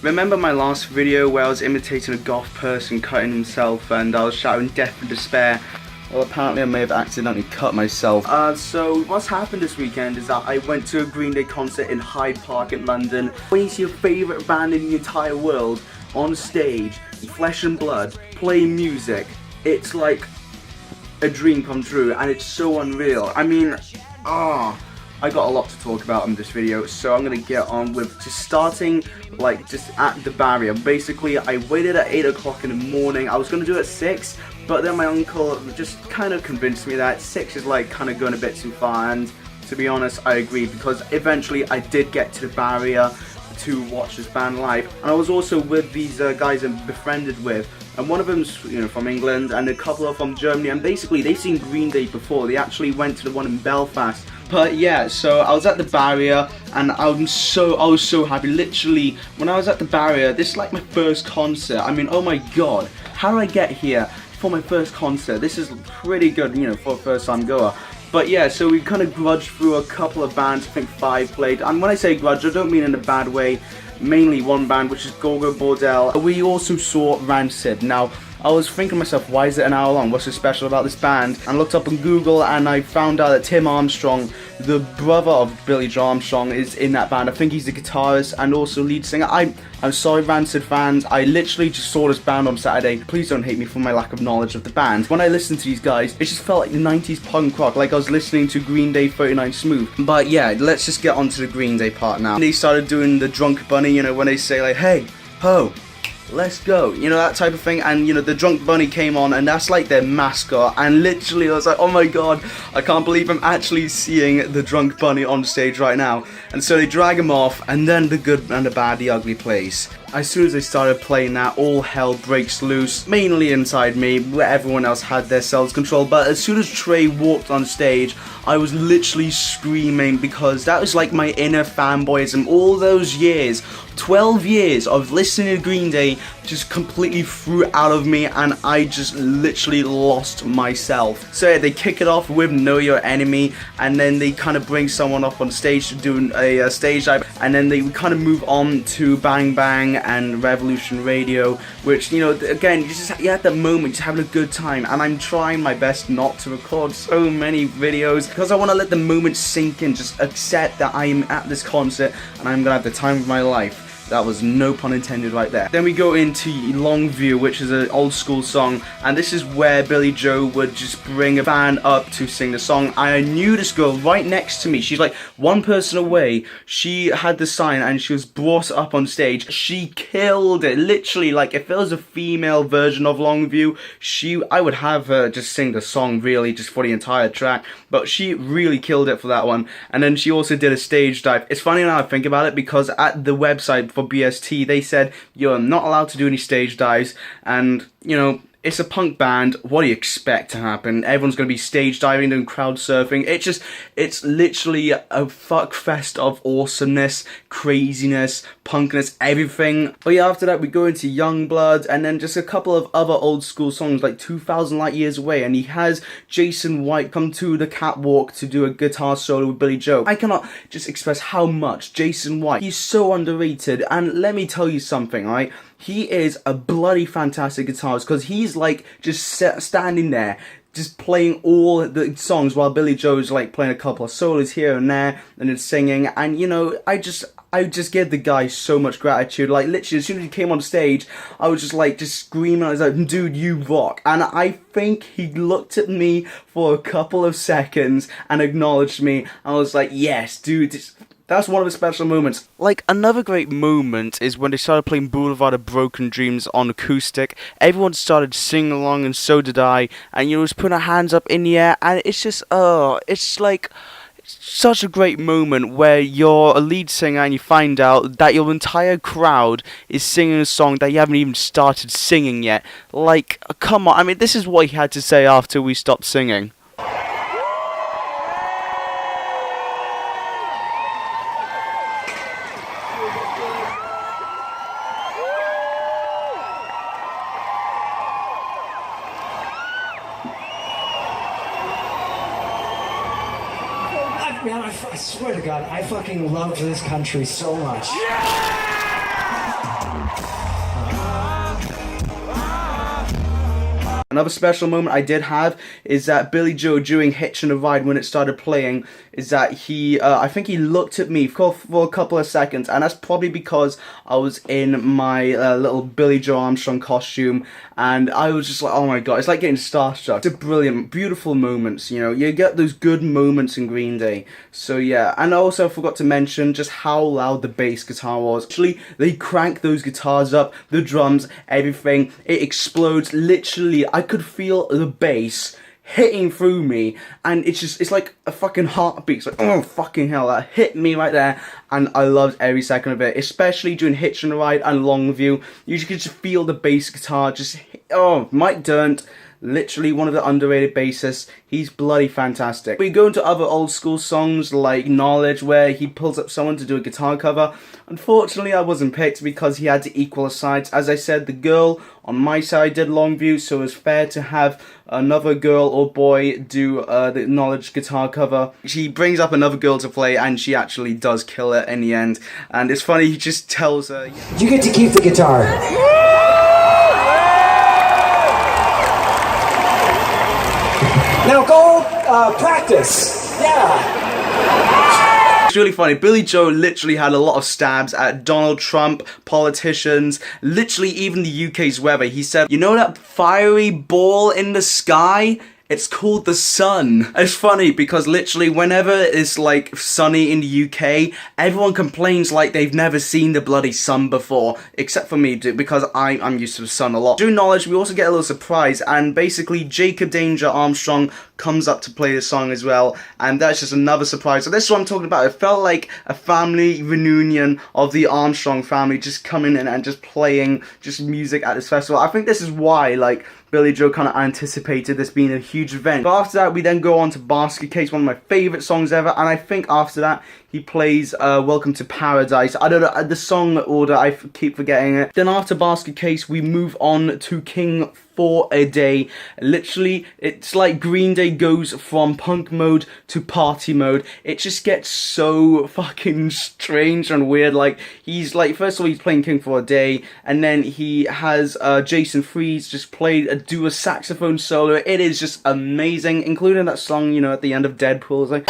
Remember my last video where I was imitating a goth person cutting himself and I was shouting death and despair? Well, apparently I may have accidentally cut myself. So what's happened this weekend is that I went to a Green Day concert in Hyde Park in London. When you see your favourite band in the entire world on stage, flesh and blood, playing music, it's like a dream come true, and it's so unreal. I mean, I got a lot to talk about in this video, so I'm gonna get on with just starting like just at the barrier. Basically, I waited at 8 o'clock in the morning. I was gonna do it at 6, but then my uncle just kind of convinced me that 6 is like kind of going a bit too far, and to be honest, I agreed, because eventually I did get to the barrier to watch this band live. And I was also with these guys I'm befriended with, and one of them's from England and a couple are from Germany, and basically they've seen Green Day before. They actually went to the one in Belfast. But yeah, so I was at the barrier and I was so happy. Literally, when I was at the barrier, this is like my first concert. I mean, oh my god, how did I get here for my first concert? This is pretty good, for a first time goer. But yeah, so we kind of grudged through a couple of bands. I think 5 played, and when I say grudge, I don't mean in a bad way. Mainly one band, which is Go-Go Bordel. We also saw Rancid. Now, I was thinking to myself, why is it an hour long? What's so special about this band? And I looked up on Google and I found out that Tim Armstrong, the brother of Billy Joe Armstrong, is in that band. I think he's the guitarist and also lead singer. I'm sorry, Rancid fans. I literally just saw this band on Saturday. Please don't hate me for my lack of knowledge of the band. When I listened to these guys, it just felt like 90s punk rock, like I was listening to Green Day 39 Smooth. But yeah, let's just get on to the Green Day part now. They started doing the Drunk Bunny, when they say like, hey, ho, let's go, that type of thing. And the Drunk Bunny came on, and that's like their mascot, and literally I was like, oh my god, I can't believe I'm actually seeing the Drunk Bunny on stage right now. And so they drag him off, and then the good and the bad, the ugly plays. As soon as they started playing that, all hell breaks loose, mainly inside me, where everyone else had their self-control. But as soon as Trey walked on stage, I was literally screaming, because that was like my inner fanboyism. All those years, 12 years of listening to Green Day just completely threw out of me, and I just literally lost myself. So yeah, they kick it off with Know Your Enemy, and then they kind of bring someone up on stage to do a stage dive, and then they kind of move on to Bang Bang and Revolution Radio, which, again, you had that moment, just having a good time. And I'm trying my best not to record so many videos, because I want to let the moment sink in, just accept that I am at this concert and I'm gonna have the time of my life. That was no pun intended right there. Then we go into Longview, which is an old school song, and this is where Billy Joe would just bring a band up to sing the song. I knew this girl right next to me. She's like one person away. She had the sign and she was brought up on stage. She killed it. Literally, like if it was a female version of Longview, I would have her just sing the song really just for the entire track. But she really killed it for that one. And then she also did a stage dive. It's funny now I think about it, because at the website for BST, they said you're not allowed to do any stage dives, and it's a punk band. What do you expect to happen? Everyone's going to be stage diving, doing crowd surfing. It's literally a fuck fest of awesomeness, craziness, punkness, everything. But yeah, after that we go into Youngblood, and then just a couple of other old school songs like 2000 Light Years Away, and he has Jason White come to the catwalk to do a guitar solo with Billy Joe. I cannot just express how much Jason White, he's so underrated, and let me tell you something, right? He is a bloody fantastic guitarist, because he's like just standing there, just playing all the songs while Billy Joe's like playing a couple of solos here and there, and it's singing. And I just give the guy so much gratitude. Like literally, as soon as he came on stage, I was just screaming. I was like, dude, you rock. And I think he looked at me for a couple of seconds and acknowledged me. I was like, yes, dude. That's one of the special moments. Like, another great moment is when they started playing Boulevard of Broken Dreams on acoustic. Everyone started singing along, and so did I. And just putting our hands up in the air, and it's just, it's like such a great moment where you're a lead singer and you find out that your entire crowd is singing a song that you haven't even started singing yet. Like, come on. I mean, this is what he had to say after we stopped singing. Man, I swear to God, I fucking love this country so much. Yeah! Another special moment I did have is that Billy Joe, during Hitchin' a Ride, when it started playing, is that he, I think he looked at me for a couple of seconds, and that's probably because I was in my little Billy Joe Armstrong costume, and I was just like, oh my god, it's like getting starstruck. It's a brilliant, beautiful moments, you know, you get those good moments in Green Day. So yeah, and I also forgot to mention just how loud the bass guitar was. Actually, they crank those guitars up, the drums, everything, it explodes. Literally, I could feel the bass hitting through me, and it's like a fucking heartbeat. It's like, oh fucking hell, that hit me right there, and I loved every second of it, especially during Hitchin' a Ride and Longview. You could just feel the bass guitar just oh, Mike Dirnt, literally one of the underrated bassists. He's bloody fantastic. We go into other old school songs like Knowledge, where he pulls up someone to do a guitar cover. Unfortunately, I wasn't picked because he had to equal the sides. As I said, the girl on my side did Longview, so it was fair to have another girl or boy do the Knowledge guitar cover. She brings up another girl to play, and she actually does kill it in the end. And it's funny, he just tells her, you get to keep the guitar. Now go practice. Yeah. It's really funny. Billy Joe literally had a lot of stabs at Donald Trump, politicians, literally even the UK's weather. He said, you know that fiery ball in the sky? It's called the sun. It's funny because literally whenever it's like sunny in the UK, everyone complains like they've never seen the bloody sun before, except for me, because I'm used to the sun a lot. During Knowledge, we also get a little surprise, and basically Jacob Danger Armstrong comes up to play the song as well, and that's just another surprise. So this is what I'm talking about. It felt like a family reunion of the Armstrong family just coming in and just playing just music at this festival. I think this is why like Billy Joe kind of anticipated this being a huge event. But after that, we then go on to Basket Case, one of my favourite songs ever, and I think after that, he plays Welcome to Paradise. I don't know, the song order, I keep forgetting it. Then after Basket Case, we move on to King for a Day. Literally, it's like Green Day goes from punk mode to party mode. It just gets so fucking strange and weird. Like, he's like, first of all, he's playing King for a Day, and then he has Jason Freeze just do a saxophone solo. It is just amazing, including that song, you know, at the end of Deadpool. It's like...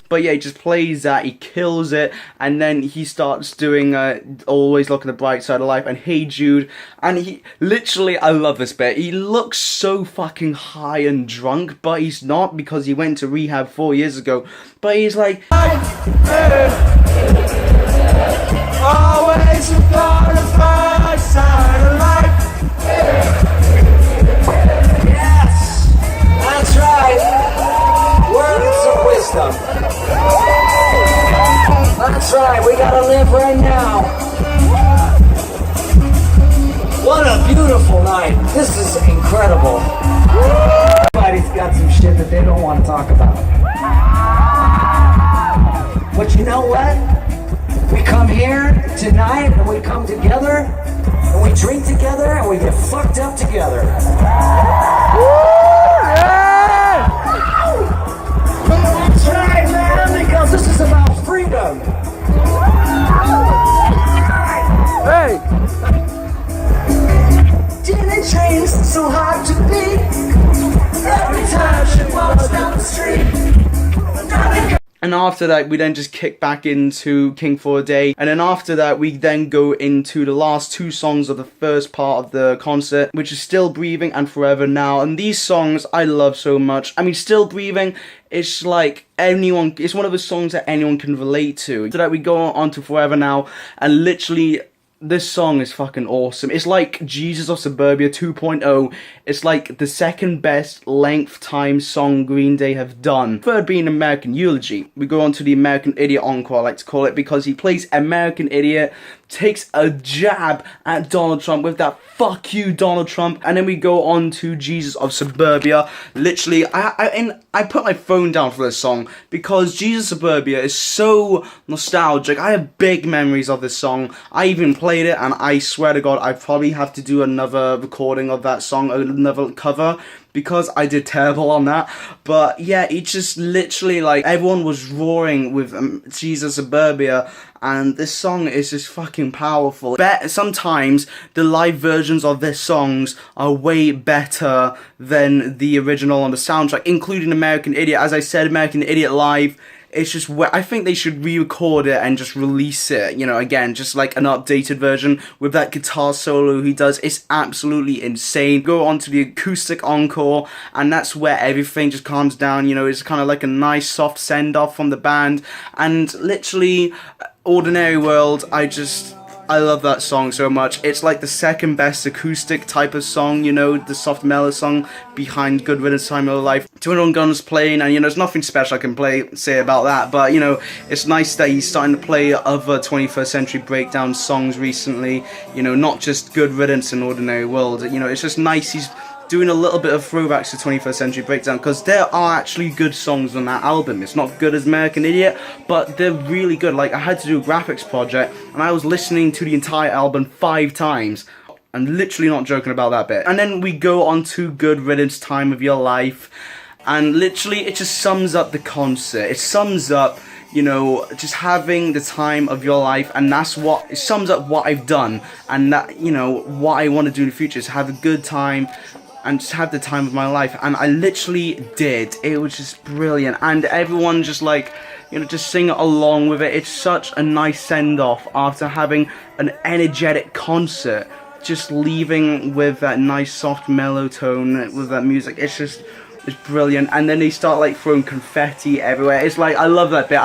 But yeah, he just plays that, he kills it, and then he starts doing Always Look at the Bright Side of Life and Hey Jude, and he, literally, I love this bit, he looks so fucking high and drunk, but he's not because he went to rehab 4 years ago, but he's like, always look on the bright side of life. Yes, that's right, words of wisdom. That's right, we gotta live right now. What a beautiful night. This is incredible. Everybody's got some shit that they don't want to talk about. But you know what? We come here tonight and we come together and we drink together and we get fucked up together. That's right, man, because this is about freedom. Hey! Jenny trains so hard to beat. Every time she walks down the street. And after that, we then just kick back into King for a Day. And then after that, we then go into the last two songs of the first part of the concert, which is Still Breathing and Forever Now. And these songs I love so much. I mean, Still Breathing, it's like anyone, it's one of the songs that anyone can relate to. After that, we go on to Forever Now, and literally, this song is fucking awesome. It's like Jesus of Suburbia 2.0. It's like the second best length time song Green Day have done. Third being American Eulogy. We go on to the American Idiot Encore, I like to call it, because he plays American Idiot, takes a jab at Donald Trump with that "fuck you, Donald Trump," and then we go on to Jesus of Suburbia. Literally, I put my phone down for this song because Jesus of Suburbia is so nostalgic. I have big memories of this song. I even played it, and I swear to God, I probably have to do another recording of that song, another cover, because I did terrible on that. But yeah, it just literally, like, everyone was roaring with Jesus Suburbia, and this song is just fucking powerful. Sometimes the live versions of their songs are way better than the original on the soundtrack, including American Idiot. As I said, American Idiot live, it's just I think they should re-record it and just release it, you know, again, just like an updated version with that guitar solo he does. It's absolutely insane. Go on to the acoustic encore, and that's where everything just calms down, you know. It's kind of like a nice soft send-off from the band, and literally, Ordinary World, I love that song so much. It's like the second best acoustic type of song, you know, the soft mellow song behind Good Riddance, Time of Life. 200 Guns playing, and you know, there's nothing special I can say about that, but you know, it's nice that he's starting to play other 21st Century Breakdown songs recently, you know, not just Good Riddance and Ordinary World. You know, it's just nice he's doing a little bit of throwbacks to 21st Century Breakdown, because there are actually good songs on that album. It's not good as American Idiot, but they're really good. Like, I had to do a graphics project, and I was listening to the entire album 5 times. I'm literally not joking about that bit. And then we go on to Good Riddance, Time of Your Life, and literally it just sums up the concert. It sums up, you know, just having the time of your life, and that's what it sums up what I've done, and that, you know, what I want to do in the future is have a good time and just have the time of my life. And I literally did. It was just brilliant, and everyone just, like, you know, just sing along with it. It's such a nice send-off after having an energetic concert, just leaving with that nice soft mellow tone with that music. It's brilliant. And then they start, like, throwing confetti everywhere. It's like, I love that bit.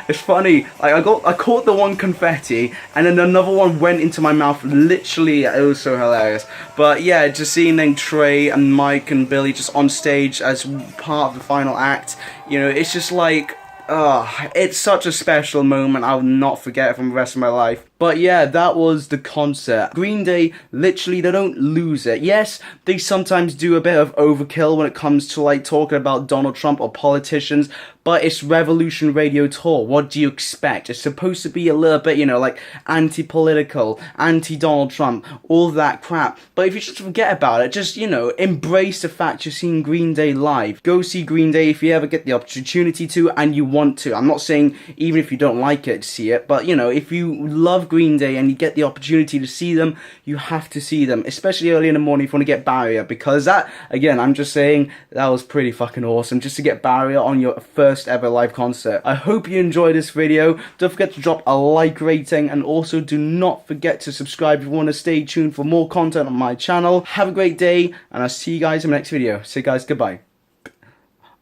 It's funny, like, I caught the one confetti, and then another one went into my mouth. Literally, it was so hilarious. But yeah, just seeing then Trey and Mike and Billy just on stage as part of the final act, you know, it's just like, it's such a special moment. I will not forget it from the rest of my life. But yeah, that was the concert. Green Day, literally, they don't lose it. Yes, they sometimes do a bit of overkill when it comes to, like, talking about Donald Trump or politicians, but it's Revolution Radio Tour. What do you expect? It's supposed to be a little bit, you know, like, anti-political, anti-Donald Trump, all that crap. But if you just forget about it, just, you know, embrace the fact you're seeing Green Day live. Go see Green Day if you ever get the opportunity to and you want to. I'm not saying even if you don't like it, see it, but, you know, if you love Green Day and you get the opportunity to see them, you have to see them, especially early in the morning if you want to get Barrier, because that, again, I'm just saying, that was pretty fucking awesome, just to get Barrier on your first ever live concert. I hope you enjoyed this video. Don't forget to drop a like rating, and also do not forget to subscribe if you want to stay tuned for more content on my channel. Have a great day, and I'll see you guys in the next video. Say guys, goodbye.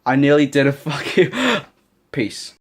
I nearly did a fucking peace.